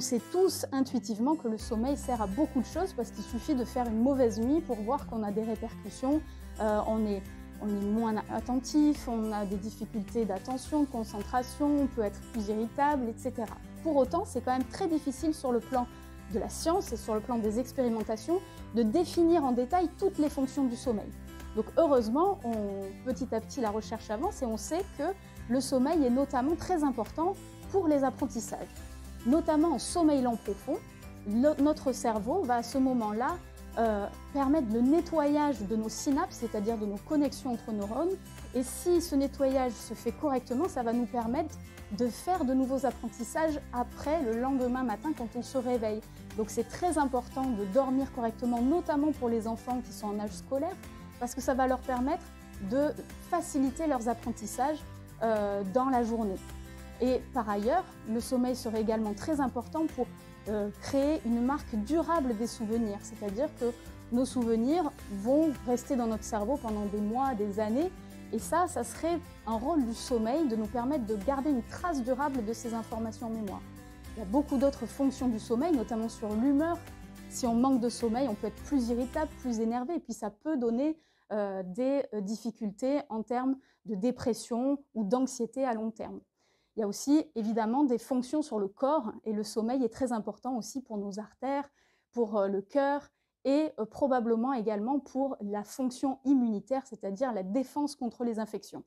sait tous intuitivement que le sommeil sert à beaucoup de choses parce qu'il suffit de faire une mauvaise nuit pour voir qu'on a des répercussions. On est moins attentif, on a des difficultés d'attention, de concentration, on peut être plus irritable, etc. Pour autant, c'est quand même très difficile sur le plan de la science et sur le plan des expérimentations de définir en détail toutes les fonctions du sommeil. Donc heureusement, petit à petit la recherche avance et on sait que le sommeil est notamment très important pour les apprentissages. Notamment en sommeil lent profond, notre cerveau va à ce moment-là permettre le nettoyage de nos synapses, c'est-à-dire de nos connexions entre neurones. Et si ce nettoyage se fait correctement, ça va nous permettre de faire de nouveaux apprentissages après, le lendemain matin, quand on se réveille. Donc c'est très important de dormir correctement, notamment pour les enfants qui sont en âge scolaire, parce que ça va leur permettre de faciliter leurs apprentissages dans la journée. Et par ailleurs, le sommeil serait également très important pour créer une marque durable des souvenirs, c'est-à-dire que nos souvenirs vont rester dans notre cerveau pendant des mois, des années, et ça serait un rôle du sommeil de nous permettre de garder une trace durable de ces informations en mémoire. Il y a beaucoup d'autres fonctions du sommeil, notamment sur l'humeur. Si on manque de sommeil, on peut être plus irritable, plus énervé, et puis ça peut donner des difficultés en termes de dépression ou d'anxiété à long terme. Il y a aussi évidemment des fonctions sur le corps et le sommeil est très important aussi pour nos artères, pour le cœur et probablement également pour la fonction immunitaire, c'est-à-dire la défense contre les infections.